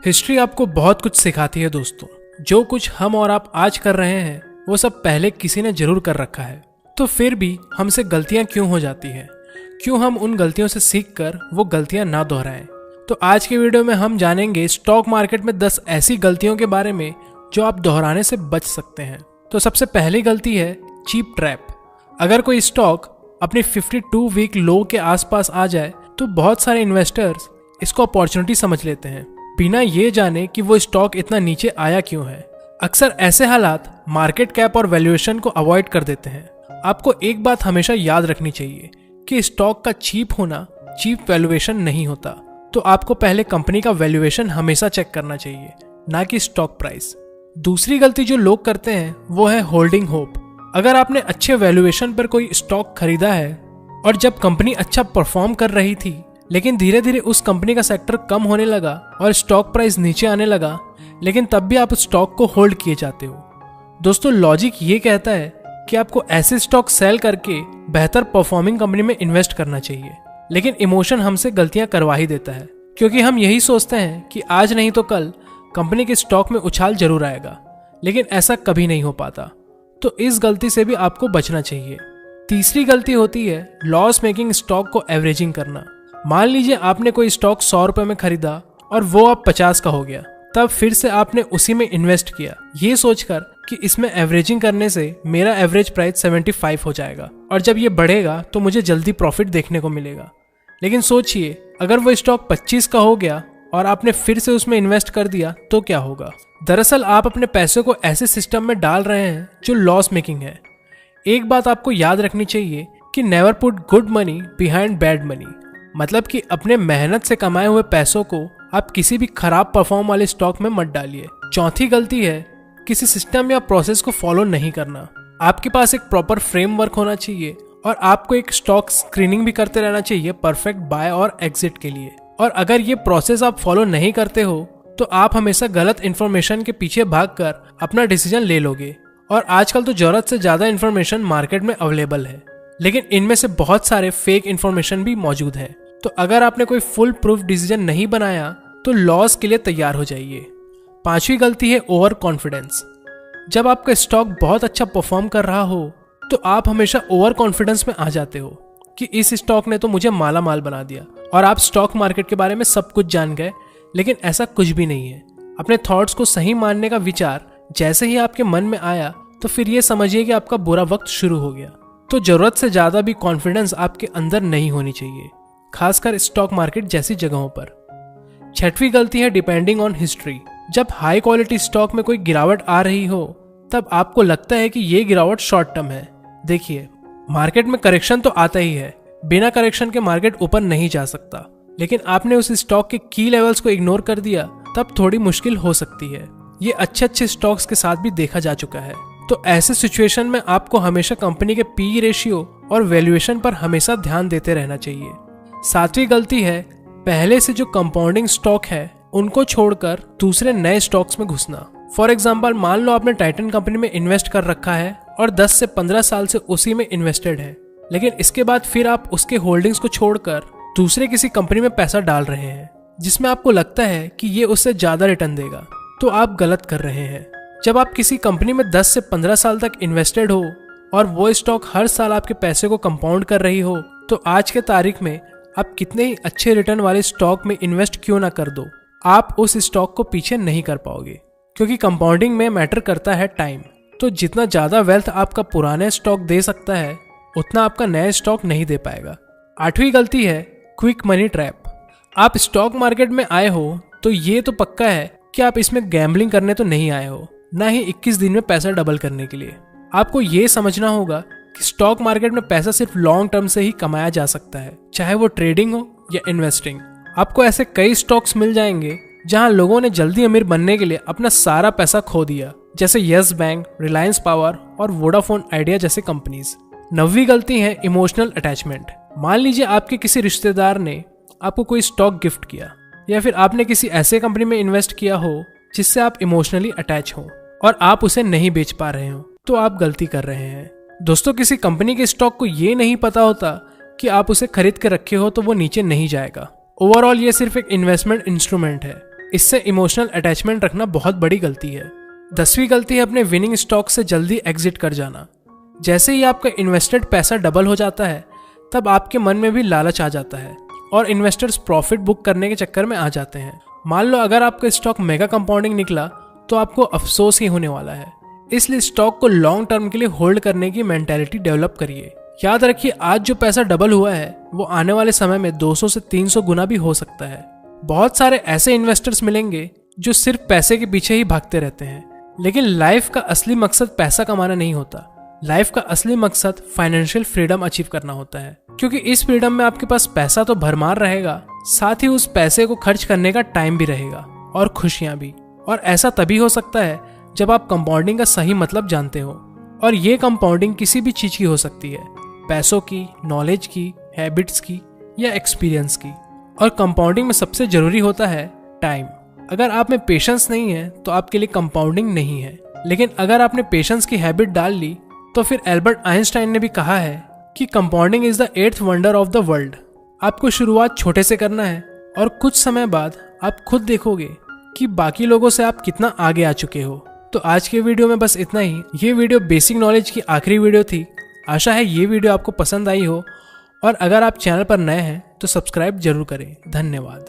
History आपको बहुत कुछ सिखाती है दोस्तों। जो कुछ हम और आप आज कर रहे हैं वो सब पहले किसी ने जरूर कर रखा है। तो फिर भी हमसे गलतियां क्यों हो जाती हैं? क्यों हम उन गलतियों से सीखकर वो गलतियां ना दोहराएं? तो आज के वीडियो में हम जानेंगे स्टॉक मार्केट में 10 ऐसी गलतियों के बारे में जो आप दोहराने से बच सकते हैं। तो सबसे पहली गलती है चीप ट्रैप। अगर कोई स्टॉक अपनी 52 वीक लो के आसपास आ जाए तो बहुत सारे इन्वेस्टर्स इसको अपॉर्चुनिटी समझ लेते हैं, बिना ये जाने कि वो स्टॉक इतना नीचे आया क्यों है। अक्सर ऐसे हालात मार्केट कैप और वैल्यूएशन को अवॉइड कर देते हैं। आपको एक बात हमेशा याद रखनी चाहिए कि स्टॉक का चीप होना चीप वैल्यूएशन नहीं होता। तो आपको पहले कंपनी का वैल्यूएशन हमेशा चेक करना चाहिए, ना कि स्टॉक प्राइस। दूसरी गलती जो लोग करते हैं वो है होल्डिंग होप। अगर आपने अच्छे वैल्यूएशन पर कोई स्टॉक खरीदा है और जब कंपनी अच्छा परफॉर्म कर रही थी लेकिन धीरे धीरे उस कंपनी का सेक्टर कम होने लगा और स्टॉक प्राइस नीचे आने लगा, लेकिन तब भी आप उस स्टॉक को होल्ड किए जाते हो। दोस्तों, लॉजिक ये कहता है कि आपको ऐसे स्टॉक सेल करके बेहतर परफॉर्मिंग कंपनी में इन्वेस्ट करना चाहिए, लेकिन इमोशन हमसे गलतियां करवा ही देता है, क्योंकि हम यही सोचते हैं कि आज नहीं तो कल कंपनी के स्टॉक में उछाल जरूर आएगा, लेकिन ऐसा कभी नहीं हो पाता। तो इस गलती से भी आपको बचना चाहिए। तीसरी गलती होती है लॉस मेकिंग स्टॉक को एवरेजिंग करना। मान लीजिए आपने कोई स्टॉक 100 रुपए में खरीदा और वो अब 50 का हो गया, तब फिर से आपने उसी में इन्वेस्ट किया, ये सोचकर कि इसमें एवरेजिंग करने से मेरा एवरेज प्राइस 75 हो जाएगा और जब ये बढ़ेगा तो मुझे जल्दी प्रॉफिट देखने को मिलेगा। लेकिन सोचिए, अगर वो स्टॉक 25 का हो गया और आपने फिर से उसमें इन्वेस्ट कर दिया तो क्या होगा? दरअसल आप अपने पैसों को ऐसे सिस्टम में डाल रहे हैं जो लॉस मेकिंग है। एक बात आपको याद रखनी चाहिए कि never put good money behind bad money. मतलब कि अपने मेहनत से कमाए हुए पैसों को आप किसी भी खराब परफॉर्म वाले स्टॉक में मत डालिए। चौथी गलती है किसी सिस्टम या प्रोसेस को फॉलो नहीं करना। आपके पास एक प्रॉपर फ्रेमवर्क होना चाहिए और आपको एक स्टॉक स्क्रीनिंग भी करते रहना चाहिए परफेक्ट बाय और एग्जिट के लिए। और अगर ये प्रोसेस आप फॉलो नहीं करते हो तो आप हमेशा गलत इन्फॉर्मेशन के पीछे भागकर अपना डिसीजन ले लोगे। और आजकल तो जरूरत से ज्यादा इन्फॉर्मेशन मार्केट में अवेलेबल है, लेकिन इनमें से बहुत सारे फेक इन्फॉर्मेशन भी मौजूद है। तो अगर आपने कोई फुल प्रूफ डिसीजन नहीं बनाया तो लॉस के लिए तैयार हो जाइए। पांचवी गलती है ओवर कॉन्फिडेंस। जब आपका स्टॉक बहुत अच्छा परफॉर्म कर रहा हो तो आप हमेशा ओवर कॉन्फिडेंस में आ जाते हो कि इस स्टॉक ने तो मुझे माला माल बना दिया और आप स्टॉक मार्केट के बारे में सब कुछ जान गए, लेकिन ऐसा कुछ भी नहीं है। अपने थॉट्स को सही मानने का विचार जैसे ही आपके मन में आया तो फिर ये समझिए कि आपका बुरा वक्त शुरू हो गया। तो जरूरत से ज्यादा भी कॉन्फिडेंस आपके अंदर नहीं होनी चाहिए, खासकर स्टॉक मार्केट जैसी जगहों पर। छठवीं गलती है डिपेंडिंग ऑन हिस्ट्री। जब हाई क्वालिटी स्टॉक में कोई गिरावट आ रही हो तब आपको लगता है कि ये गिरावट शॉर्ट टर्म है। देखिए, मार्केट में करेक्शन तो आता ही है, बिना करेक्शन के मार्केट ऊपर नहीं जा सकता, लेकिन आपने उस स्टॉक के की लेवल्स को इग्नोर कर दिया तब थोड़ी मुश्किल हो सकती है। ये अच्छे स्टॉक्स के साथ भी देखा जा चुका है। तो ऐसे सिचुएशन में आपको हमेशा कंपनी के पी रेशियो और वैल्यूएशन पर हमेशा ध्यान देते रहना चाहिए। सातवीं गलती है पहले से जो कंपाउंडिंग स्टॉक है उनको छोड़कर दूसरे नए स्टॉक्स में घुसना। फॉर एग्जांपल, मान लो आपने टाइटन कंपनी में इन्वेस्ट कर रखा है और 10 से 15 साल से उसी में इन्वेस्टेड है, लेकिन इसके बाद फिर आप उसके होल्डिंग्स को छोड़कर दूसरे किसी कंपनी में पैसा डाल रहे हैं जिसमें आपको लगता है कि ये उससे ज्यादा रिटर्न देगा, तो आप गलत कर रहे हैं। जब आप किसी कंपनी में 10 से 15 साल तक इन्वेस्टेड हो और वो स्टॉक हर साल आपके पैसे को कंपाउंड कर रही हो, तो आज के तारीख में आप कितने ही अच्छे रिटर्न वाले स्टॉक में इन्वेस्ट क्यों ना कर दो, आप उस स्टॉक को पीछे नहीं कर पाओगे, क्योंकि कंपाउंडिंग में मैटर करता है टाइम। तो जितना ज्यादा वेल्थ आपका पुराने स्टॉक दे सकता है उतना आपका नया स्टॉक नहीं दे पाएगा। आठवीं गलती है क्विक मनी ट्रैप। आप स्टॉक मार्केट में आए हो तो ये तो पक्का है कि आप इसमें गैम्बलिंग करने तो नहीं आए हो, ना ही 21 दिन में पैसा डबल करने के लिए। आपको ये समझना होगा कि स्टॉक मार्केट में पैसा सिर्फ लॉन्ग टर्म से ही कमाया जा सकता है, चाहे वो ट्रेडिंग हो या इन्वेस्टिंग। आपको ऐसे कई स्टॉक्स मिल जाएंगे जहां लोगों ने जल्दी अमीर बनने के लिए अपना सारा पैसा खो दिया, जैसे यस बैंक, रिलायंस पावर और वोडाफोन आइडिया जैसे कंपनीज। 9वीं गलती है इमोशनल अटैचमेंट। मान लीजिए आपके किसी रिश्तेदार ने आपको कोई स्टॉक गिफ्ट किया या फिर आपने किसी ऐसे कंपनी में इन्वेस्ट किया हो जिससे आप इमोशनली अटैच हो और आप उसे नहीं बेच पा रहे हो, तो आप गलती कर रहे हैं। दोस्तों, किसी कंपनी के स्टॉक को ये नहीं पता होता कि आप उसे खरीद के रखे हो तो वो नीचे नहीं जाएगा। ओवरऑल ये सिर्फ एक इन्वेस्टमेंट इंस्ट्रूमेंट है। इससे इमोशनल अटैचमेंट रखना बहुत बड़ी गलती है। 10वीं गलती है अपने विनिंग स्टॉक से जल्दी एग्जिट कर जाना। जैसे ही आपका इन्वेस्टेड पैसा डबल हो जाता है तब आपके मन में भी लालच आ जाता है और इन्वेस्टर्स प्रॉफिट बुक करने के चक्कर में आ जाते हैं। मान लो अगर आपका स्टॉक मेगा कंपाउंडिंग निकला तो आपको अफसोस ही होने वाला है। इसलिए स्टॉक को लॉन्ग टर्म के लिए होल्ड करने की मेंटालिटी डेवलप करिए। याद रखिए, आज जो पैसा डबल हुआ है वो आने वाले समय में 200 से 300 गुना भी हो सकता है। बहुत सारे ऐसे इन्वेस्टर्स मिलेंगे जो सिर्फ पैसे के पीछे ही भागते रहते हैं, लेकिन लाइफ का असली मकसद पैसा कमाना नहीं होता। लाइफ का असली मकसद फाइनेंशियल फ्रीडम अचीव करना होता है, क्योंकि इस फ्रीडम में आपके पास पैसा तो भरमार रहेगा, साथ ही उस पैसे को खर्च करने का टाइम भी रहेगा और खुशियां भी। और ऐसा तभी हो सकता है जब आप कंपाउंडिंग का सही मतलब जानते हो। और ये कंपाउंडिंग किसी भी चीज की हो सकती है, पैसों की, नॉलेज की, हैबिट्स की या एक्सपीरियंस की। और कंपाउंडिंग में सबसे जरूरी होता है टाइम। अगर आप में पेशेंस नहीं है तो आपके लिए कंपाउंडिंग नहीं है, लेकिन अगर आपने पेशेंस की हैबिट डाल ली तो फिर एल्बर्ट आइंस्टाइन ने भी कहा है कि compounding is the 8th wonder of the world. आपको शुरुआत छोटे से करना है और कुछ समय बाद आप खुद देखोगे कि बाकी लोगों से आप कितना आगे आ चुके हो। तो आज के वीडियो में बस इतना ही। ये वीडियो बेसिक नॉलेज की आखिरी वीडियो थी। आशा है ये वीडियो आपको पसंद आई हो, और अगर आप चैनल पर नए हैं तो सब्सक्राइब जरूर करें। धन्यवाद।